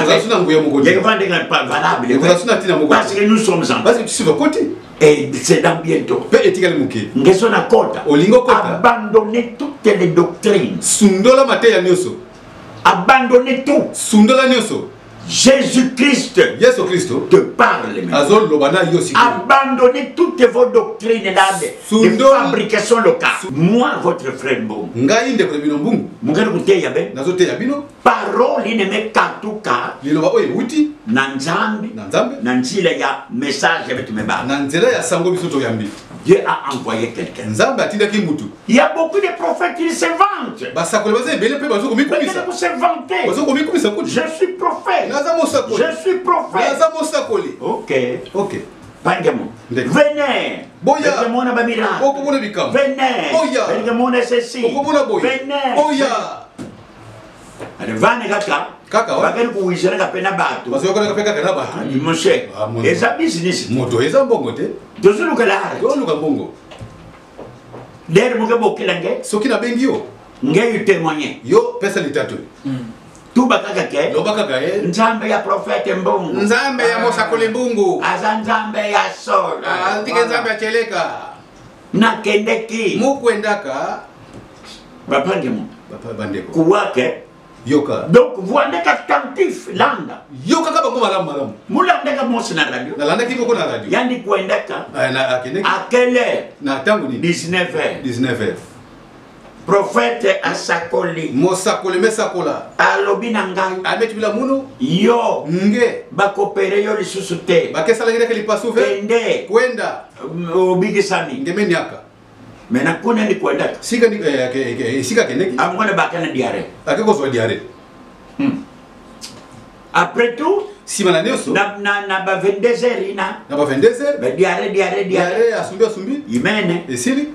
que voir pas valable. Parce que nous sommes en. Parce que tu suis de côté. Et c'est dans bientôt. Abandonnez toutes les doctrines. Abandonnez tout. Jésus-Christ te parle. Abandonnez toutes vos doctrines là de fabrication locale. Moi, votre frère Mbongo. Parole il ne met qu'à tout cas. Nanzambi. Nanzila ya message avec mes bas. Dieu a envoyé quelqu'un. Il y a beaucoup de prophètes qui se vantent. Ils se vanter. Je suis prophète. Je suis prophète. Ok. Venez. Venez. Venez. Kaka bakari kuwishana kapena batu basokona kapeka kana ba ni moshe eza business moto eza mbongo te dozulu kala dozulu mbongo der muke bokilange soki na bengi yo ngeyu témoigner yo pesa litatu tu bakaka ke lo bakaka nzambe ya prophète Mbongo nzambe ya mosakole Mbongo aza nzambe ya solo ndike nzambe ya cheleka na kendeki mukwendaka bapange mu bandeko kuwake yoka. Donc vous êtes attentif landa. Yoka kaba ko malam. Mulanda ka mosi na radio. Na landa ki ko na radio. Yani kuendeka. Na akeneki. À quelle heure? Na tangu ni 19h. 19h. Prophète asakoli. Mosakole mesakola. Alobi na ngai. Ametu bila muno. Yo. Nge. Bakopere yo lisusu te. Bakesa lengere ke lipasu ve. Kende. Kwenda. Obigisani. Ngemeni aka. Mena kuna ni kwenda. Sika ni sika keneki. Amkona bakana diare. Akeko so diare. Après tout, si mana neoso. Na ba 22h ina. Na ba 22h. Ba diare. Asumbi. Imene. Esili.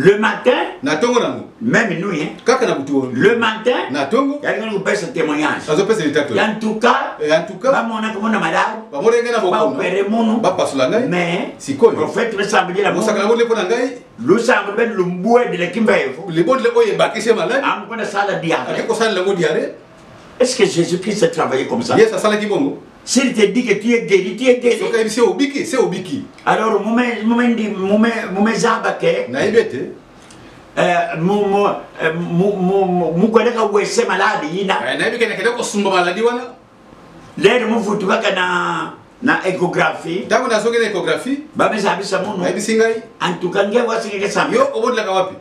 Le matin, na tongo nango. Même nous hein. Kaka na butu. Le matin, na tongo. Ya ngani kupesa témoignage. Azo pesa litatu. En tout cas, ba mona ko mona malade. Ba mona ngena ba opérer mono. Ba pasula ngai. Mais sikoyo. Prophète me semble la mosaka la bonne pona ngai. Lu semble ben lu mboué de l'ekimbaevo. Le bon le oye bakise malade. Am kona sala diare. Akeko sala la diare. Est-ce que Jésus-Christ a travaillé comme ça? Yes, ça sala ki bongo. S'il te dit que tu es guéri, tu es guéri. C'est obiki, c'est obiki. Alors moumé zabake. Na ibete. Mukwendeka wese maladi ina. Na ibeke na kedeko sumba maladi wana. Lero mufutuka na échographie. Tangu na soke na échographie. Ba mesa bisa muno. Na ibisingai. Antukange wasike ke sambi. Yo obodla ka wapi?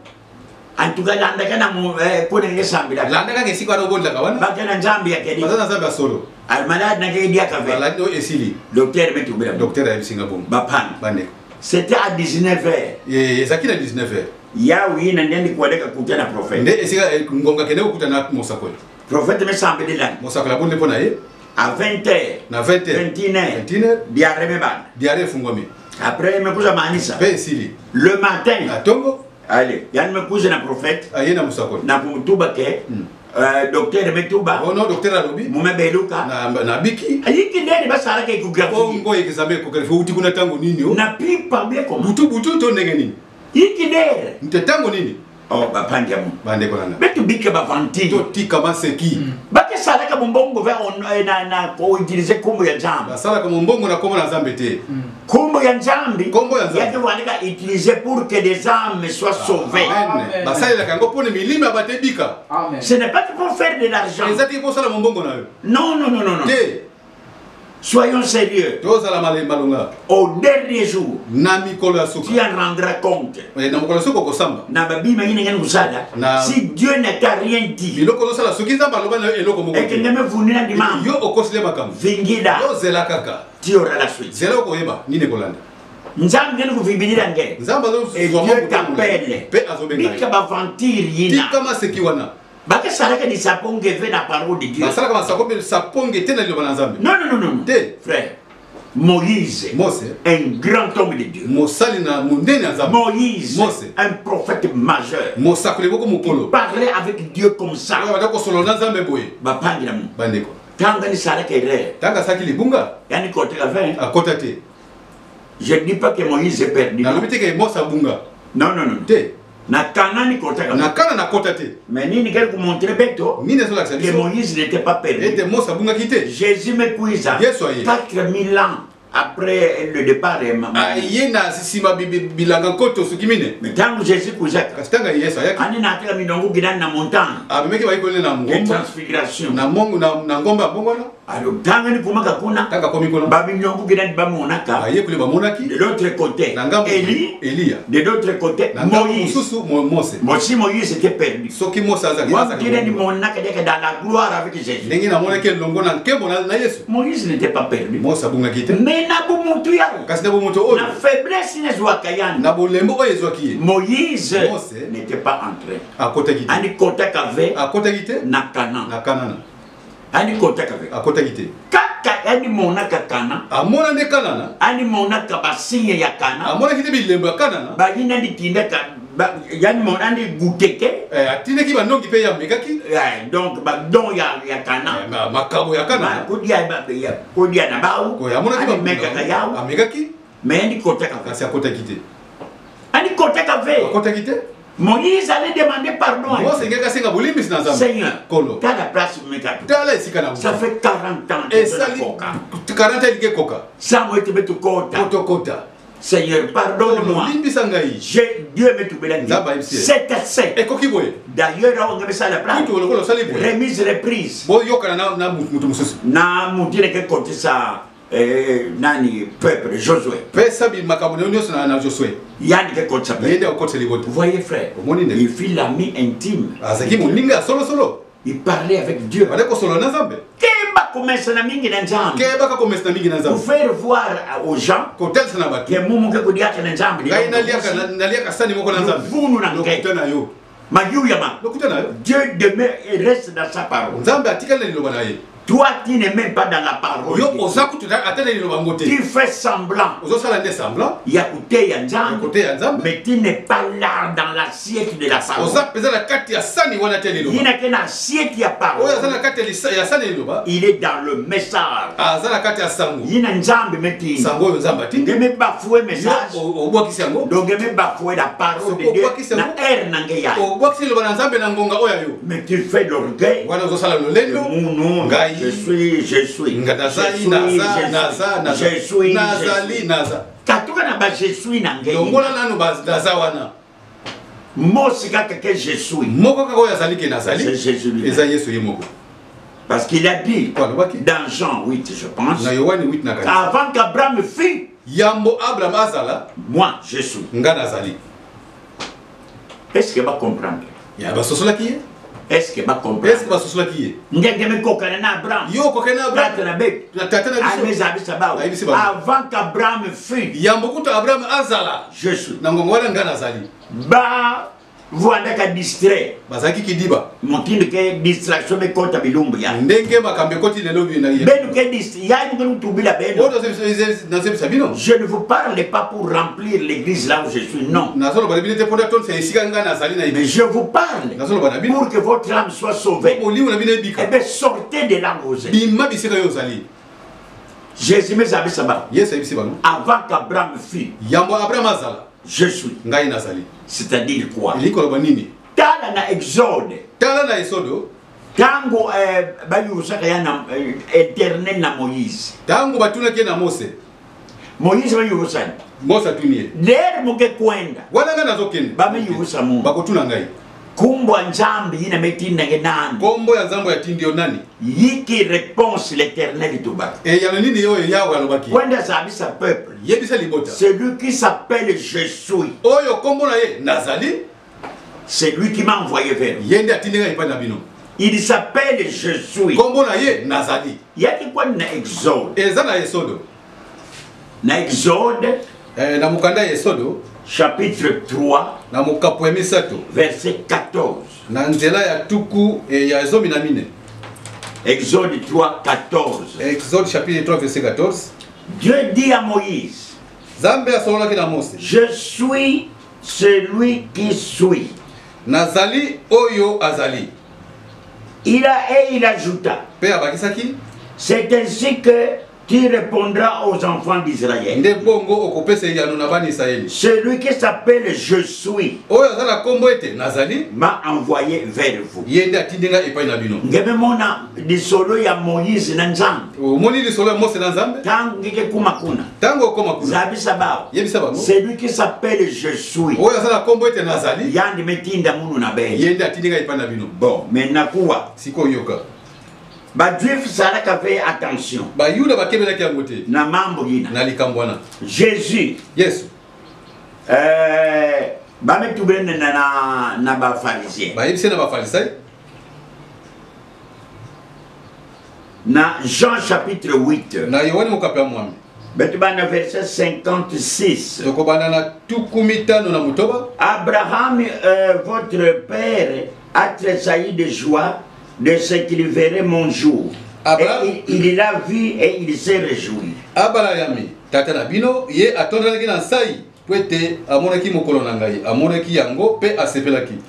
Antuka landa kana mu kone ke sambi la. Landa ka ngesi kwa obodla ka wana. Ba kana nzambi ya kedi. Bazana nzambi solo. Al malade na ke dia ka ve. Malade no esili. Docteur metu bila. Docteur ya bisinga bom. Ba pan. Bane. C'était à 19h. Ezaki na 19h. Ya wi na ndeni kuandika kutana prophète. Nde esika ngonga kene kutana mosakole. Prophète me sambi la. Mosakole bonne pona ye. À 20h. Na 20h. 21h. Diarrhée me ban. Diarrhée fungomi. Après me kuza manisa. Pe esili. Le matin. Na tongo. Allez, yann me kuza na prophète. Aye na mosakole. Na kumutuba ke. Docteur Metuba. Oh non, docteur Alobi. Mume Beluka. Na biki. Ayiki ndeni basara ke échographie. Oh ngo examen échographie uti kuna tango nini yo? Na pi parler comment? Butu to ndenge nini? Yiki ndere. Nte tango nini? Oh bapanja mu. Bande kolana. Betu bike ba vanti. To tika maseki. Bake sala ka mbongo va na ko utiliser kombo ya nzambe. Basala ka mbongo na kombo na nzambe te. Kombo ya nzambe. Kombo ya nzambe. Yake wanika utiliser pour que des âmes soient sauvées. Amen. Basala la kango pone milima batebika. Amen. Ce n'est pas pour faire de l'argent. Ezati ko sala mbongo na yo. Non. Te. Soyons sérieux. Au dernier jour, tu en rendras compte. Si Dieu n'a qu'à rien dit, et que ne me voulait pas dire, tu auras la suite. Nzambe ngene kuvibilira ngene. Et Dieu t'appelle. Bika bavantir yina. Baka saraka di saponge ve na parole de Dieu. Basala kama saponge tena lilo bana nzambe. Non. Frère. Moïse, un grand homme de Dieu. Moïse, un prophète majeur. Il parlait avec Dieu comme ça. Je ne dis pas que Moïse est perdu. Non. Na Canaan na kota te. Mais nini quel vous montrer beto? Que Moïse n'était pas perdu. Jésus me cuisa. 4000 ans après le départ de maman. Mais tant que Jésus cuisa. Ani na tela minongo gidan na montagne. Transfiguration. Alors, tant que nous avons de l'autre côté, Élie, de l'autre côté, Moïse. Moïse était perdu. Dans la gloire avec Jésus. Moïse n'était pas perdu. Mais la faiblesse Moïse n'était pas entré. Ani kota kave. Akota gite. Kaka ani mona kakana. Amona ne kanana. Ani mona kabasinya ya kana. Amona kite bilemba kanana. Ba yina di tinda ka. Yani mona ni guteke. Atine ki ba nongi pe ya megaki. Donc ba don ya kana. Makabo ya kana. Kodia ba ya. Kodia na ba. Ko ya mona ki ba meka ka ya. Megaki. Mais ani kota kave. Kasi akota gite. Ani kota kave. Akota gite. Moïse allait demander pardon. Seigneur, t'as la place où ça fait 40 ans que tu 40 ans ça m'a été mettre kota. Seigneur, pardonne-moi. Dieu me tout c'est assez. D'ailleurs, on avait ça à la place. Remise, reprise. Na moutine que côté ça. Nani peuple Josué. Yann que côté ça. Vous voyez frère, il fit l'ami intime. Il parlait avec Dieu. Pour faire voir aux gens que Momo que Kodia que Nzambe. Dieu demeure et reste dans sa parole. Toi, tu n'es même pas dans la parole. Tu fais semblant. Il y a côté Nzambe, mais tu n'es pas là dans l'assiette de la parole. Il n'y a qu'une assiette qui a parole. Il est dans le message. Il y a Nzambe, mais tu ne me bafouer le message. Donc, tu me bafouer la parole de Dieu. Mais tu fais l'orgueil. Je suis. Je suis. Parce qu'il a dit dans Jean 8, je pense, avant qu'Abraham fût, moi je suis. Est-ce que va comprendre? Est-ce que va comprendre? Avant qu'Abraham fût, je suis. Voilà qu'à distrait. Mon qui ne distraction mais compte à bilumbu ya. Je ne vous parle pas pour remplir l'église là où je suis, non. Mais je vous parle pour que votre âme soit sauvée. Et bien sortez de là où vous êtes. Jésus me savait ça. Avant qu'Abraham fût, je suis. C'est-à-dire quoi? Tala na Exode. Tango bayusaka yana éternel na Moïse. Tango batuna ke na Mose. Moïse bayusana. Mose tunie. Lero muke kwenda. Wana ngana zokende. Bamayusa mu. Bakotuna ngai. Kumbo nzambi ina metinda ke nani? Kombo ya nzambo ya tindio nani? Yiki réponse l'éternel tuba. Yana nini yo yawo alobaki? Kwenda zabisa peuple. Yebisa libota. Celui qui s'appelle Je suis. Oyo kombo na ye nazali. C'est lui qui m'a envoyé vers vous. Yende atindenga ipa na bino. Il s'appelle Je suis. Kombo na ye nazali. Yaki kwa na Exode. Eza na Exodo. Na Exode. Na mukanda Exodo. Chapitre 3. Na mukapo emisato. Verset 14. Na nzela ya tuku ya zomi na mine. Exode 3, 14. Exode chapitre 3, verset 14. Dieu dit à Moïse, je suis celui qui suis. Nazali oyo azali. Il ajouta. C'est ainsi que qui répondra aux enfants d'Israël. Celui qui s'appelle Je suis m'a envoyé vers vous. Ngememona lisolo ya Moïse na Nzambe. Celui qui s'appelle Je suis. Yandi metinda munu na be. Bon, maintenant quoi? Juif salaka fait attention. Na mambo gina. Jésus. Yes. Ba metubene na ba pharisien. Na Jean chapitre 8. Na Yohane mokapia mwami. Betubana verset 56. Abraham, votre père, a tressailli de joie de ce qu'il verrait mon jour. Et il l'a vu et il s'est réjoui. Abraham, tatana bino, ye atondra na sai.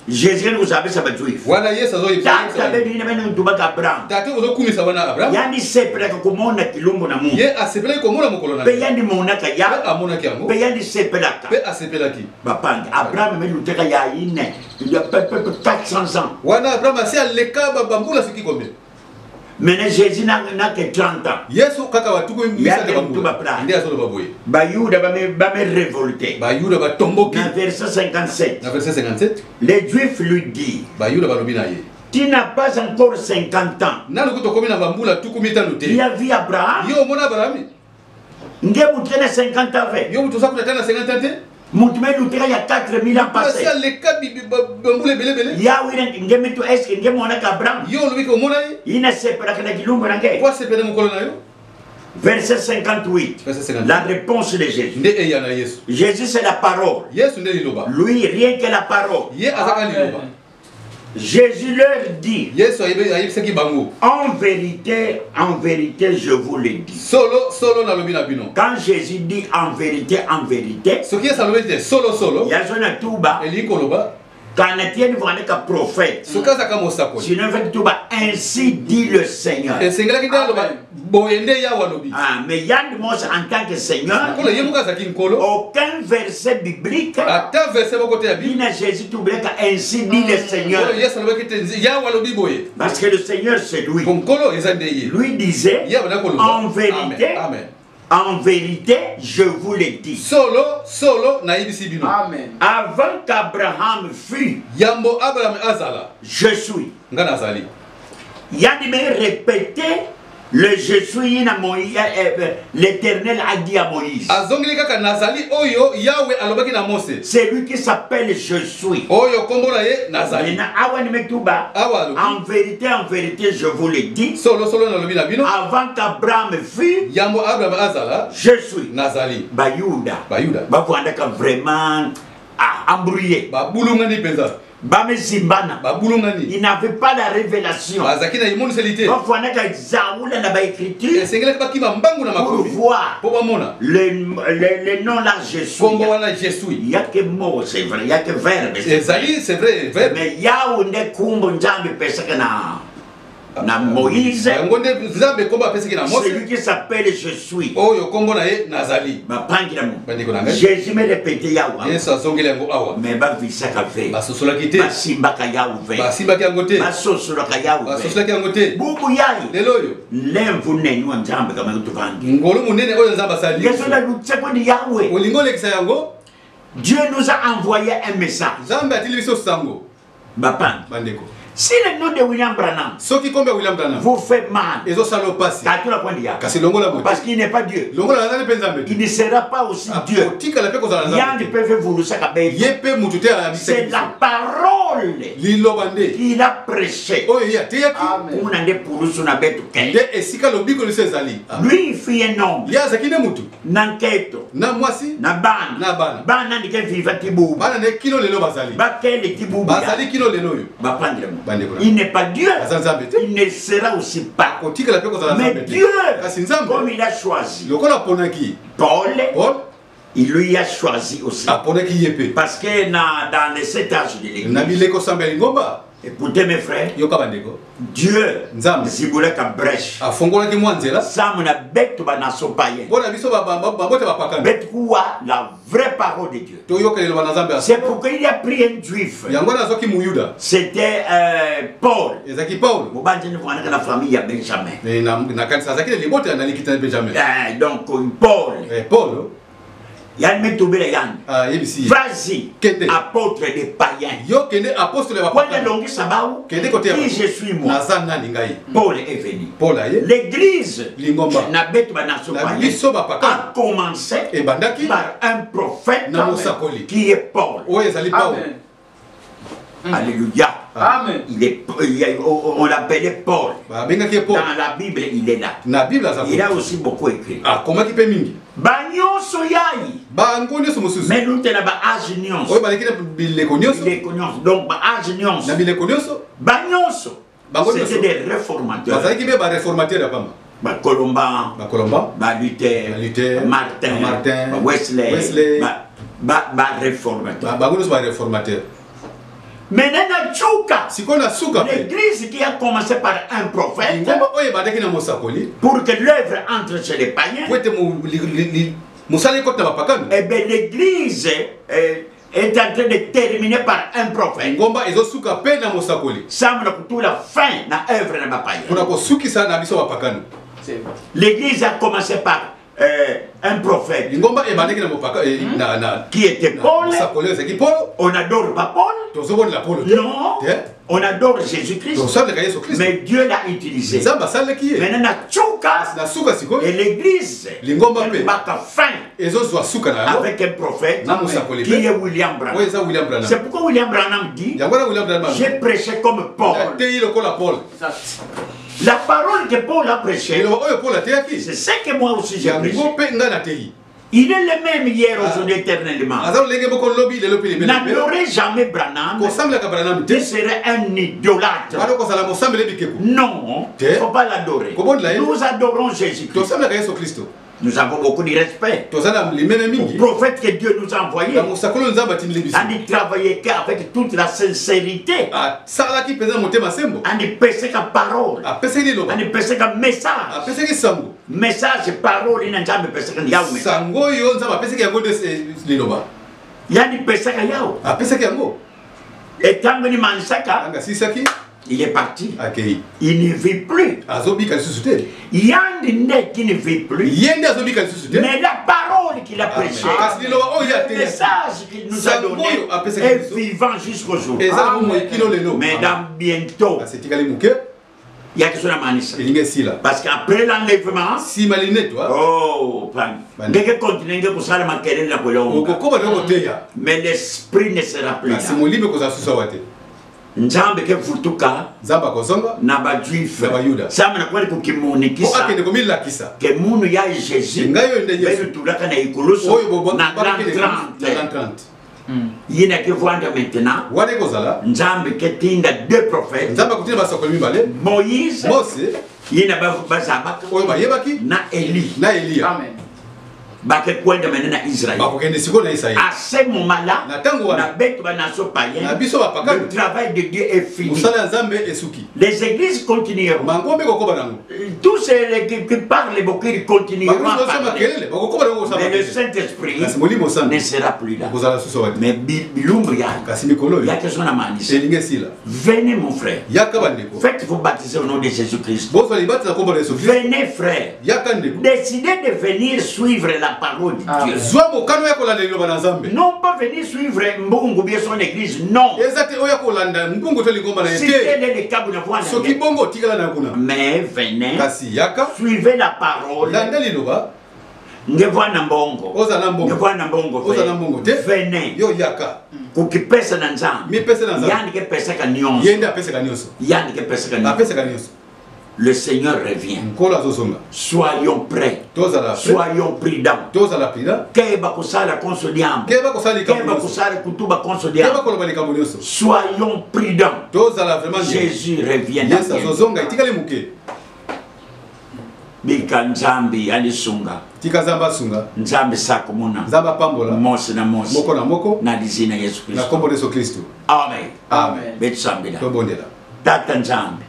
Jésus nous savait ça va juif. Voilà yes azo ipa. Tabe ni na ndu baka Abraham. Tate uzo kumisa wana Abraham. Yani sepela ko mona kilumbu na Mungu. Ye asepela ko mona mukolo na. Pe yani mona ka ya amona ki yango. Pe yani sepela ka. Pe asepela ki. Bapanga Abraham me luteka ya ine. Il y a peu 400 ans. Wana Abraham asi aleka bambula siki kombe. Maintenant Jésus n'a que 30 ans. Yesu kaka watuko misa de bambula. Ndia solo baboye. Bayuda ba me révolté. Bayuda ba tomboki. Dans verset 57. Dans verset 57. Les Juifs lui disent. Bayuda ba lobina ye. Tu n'as pas encore 50 ans. Nalo kutokomina bambula tukumita note. Il a vu Abraham. Yo mona Abraham. Ngebu tena 50 ans. Yo mutu sakuta tena 50 ans. Moutme lutera il y a 4000 ans passés. Yahweh ngemetu eske ngemona ka Abraham. Yo lubiko mona yi. Ina separa kana kilumbu nange. Kwa sepere mukolo na yo. Verset 58. La réponse de Jésus. Nde eyana Yesu. Jésus c'est la parole. Yesu nde liloba. Lui rien que la parole. Ye azaka liloba. Jésus leur dit. Yesu ayebisaki bango. En vérité, je vous le dis. Solo na lobi na bino. Quand Jésus dit en vérité, ce qui est ça lobi c'est solo. Yazona tuba. Eli koloba. Quand Étienne voit un prophète. Ce cas ça comme ça quoi. Sinon fait tuba ainsi dit le Seigneur. Et Seigneur qui dit loba. Boyende ya walobi. Ah mais Yann Mose en tant que Seigneur. Kolo yemuka za kinkolo. Aucun verset biblique. Ata verset boko te ya Bible. Ina Jésus tuba ainsi dit le Seigneur. Yesu loba ki ya walobi boye. Parce que le Seigneur c'est lui. Konkolo ezandeye. Lui disait en vérité. Amen. En vérité, je vous le dis. Solo na ibisi bino. Amen. Avant qu'Abraham fût, Yambo Abraham azala. Je suis. Ngana azali. Yann me répété le je suis na Moïse. L'Éternel a dit à Moïse. Azongli kaka nazali oyo Yahweh alobaki na Mose. C'est lui qui s'appelle je suis. Oyo kombo na ye nazali. En vérité, je vous le dis. Solo na lobi na bino. Avant qu'Abraham fût, Yambo Abraham azala. Je suis. Nazali. Bayuda. Bavouandaka vraiment embrouillé. Babulungani penza. Il n'avait pas la révélation. Pour voir le nom là, je suis. Il n'y a que mot, c'est vrai. Il n'y a que verbe. C'est vrai. Mais il y a un kumbo njambi pesakana. Na Moïse, celui qui s'appelle Je suis. Jésus me répétait Yahweh. Mais ba visaka ve. Ba simbaka Yahweh. Ba sosolaka Yahweh. Bubu yayi. Lemvu neni wa njambe kama kutuvangi. Ngolo munene oyo nzamba sali. Yesu na lutseko di Yahweh. Olingolekisa yango. Dieu nous a envoyé un message. Nzambe atilibiso sango. Bapang. Bandeko. Si le nom de William Branham vous fait mal, parce qu'il n'est pas Dieu, il ne sera pas aussi Dieu. C'est la parole qu'il a prêchée. Lui, il fit un homme. Nanketo. Il n'est pas Dieu. Il ne sera aussi pas. Mais Dieu, comme il a choisi Paul, il lui a choisi aussi. Parce que dans les 7 âges de l'église, Écoutez mes frères, Dieu zibule ka brèche. Sam na betu ba naso païen. Betu kuwa la vraie parole de Dieu. C'est pourquoi il a pris un juif. C'était Paul. Mobanje ne voit la famille à Benjamin. Donc Paul. Yann me tombé les yann. Vas-y, apôtre des païens. Qui je suis moi. Paul est venu. L'église a commencé par un prophète qui est Paul. Amen. Alléluia. Amen. On l'appelait Paul. Dans la Bible, il est là. Il a aussi beaucoup écrit. Mais nous tenons âge nyons. Donc âge nyons. C'était des réformateurs. Colomban, Luther, Martin, Wesley, réformateur. Maintenant, l'église qui a commencé par un prophète pour que l'œuvre entre chez les païens, et bien l'église est en train de terminer par un prophète. Semble que toute la fin de l'œuvre de païen. L'église a commencé par un prophète qui était Paul. On n'adore pas Paul. Non. On adore Jésus-Christ. Mais Dieu l'a utilisé. Maintenant, et l'église n'a fin avec un prophète qui est William Branham. C'est pourquoi William Branham dit: j'ai prêché comme Paul. La parole que Paul a prêchée, c'est ce que moi aussi j'ai prêché. Il est le même hier, aujourd'hui, éternellement. N'adorez jamais Branham. Tu serais un idolâtre. Non, il ne faut pas l'adorer. Nous adorons Jésus-Christ. Nous avons beaucoup de respect au prophète que Dieu nous a envoyé. On travaillait avec toute la sincérité. On pèse la parole. On pèse le message. Message, parole, il n'a jamais pèse le yaoumé. Yani pèse le yaoumé. Et quand on mansaka, il est parti. Il ne vit plus. Yandine qui ne vit plus. Mais la parole qu'il a prêchée, le message qu'il nous a donné est vivant jusqu'au jour. Mesdames, bientôt, il y a quelque chose à manier. Parce qu'après l'enlèvement, mais l'esprit ne sera plus là. Nzambe ke futuka na ba juif sama na kweli kukimunikisa ke munu ya Jésus betu tulaka na ikuluso na grand 30 yina ke vwanda maintenant Nzambe ke tinda deux prophètes Moïse yina ba zabaka na Élie. Amen. Israël. À ce moment-là, le travail de Dieu est fini. Les églises continueront. Tous ceux qui parlent beaucoup, ils continueront à parler. Mais le Saint-Esprit ne sera plus là. Mais Bilumbria, il y a quelque chose à manier. Venez mon frère. Faites-vous baptiser au nom de Jésus-Christ. Venez frère. Décidez de venir suivre la parole de Dieu. Non pas venir suivre Mbungu bien son église, non. Si tel est le cas, vous ne voyez pas. Mais venez, suivez la parole. Venez. Kukipesa na nzambe. Yani ke pesa ka nyonso. Yani ke pesa ka nyonso. Le Seigneur revient. Soyons prêts. Soyons prudents. Soyons prudents. Jésus revient. bika nzambi alisunga tika zamba sunga nzambi sakumuna zamba pambola mosi na mosi moko na moko na lizina Yesu Kristo na kombo Yesu Kristo. Amen. Amen. Betsambila tobondela tata nzambi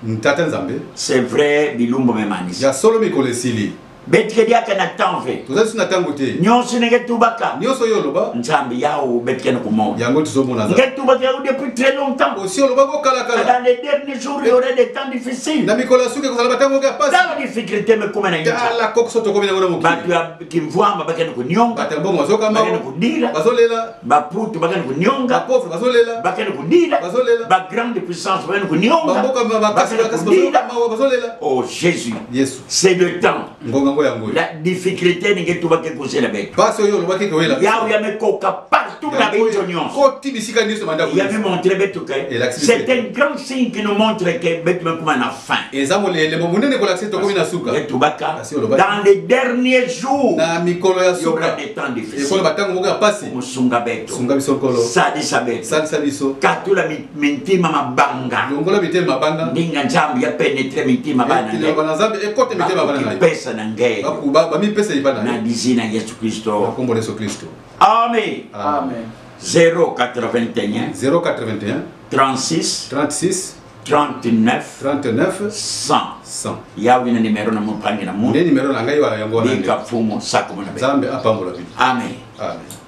c'est vrai bilumbo memanisi ya solo mikolesili betke yake na tanve tozasi na tango te nyonso nenge tubaka nyonso yo loba nzambi yao betke na kumo yango tuzomona za nge tubaka depuis très longtemps aussi loba ko kala kala dans les derniers jours il y aurait des temps difficiles na mikola suke ko sala tango ga passe dans la difficulté me kuma na incha la kokso to komina ngona mukili batu ya kimvwamba bakene kunyonga batambo mazoka bakene kudira bazolela baputu bakene kunyonga bapauvre bazolela bakene kudira bazolela ba grande puissance bakene kunyonga baboka bakasi bazolela. Oh Jésus, Yesu c'est le temps. La difficulté n'est que tout va que causer la bête. Il y a me coca partout la bête oignon. Il y a me montré bête tout cas. C'est un grand signe qui nous montre que bête me comme un faim. Et ça dans les derniers jours, il y aura des temps difficiles. Musunga bête. Sadi sabet. Katu la minti mama banga. Ninga njambi ya pénétrer minti mama banga. Pesa na ngeye. Na dizina Yesu Kristo. Amen. Amen. 081 36 39 100. Yawe na numero na mpangi na Mungu. Numero na ngai wa yango na. Bika fumo sako mwana. Zambe apambola. Amen. Amen.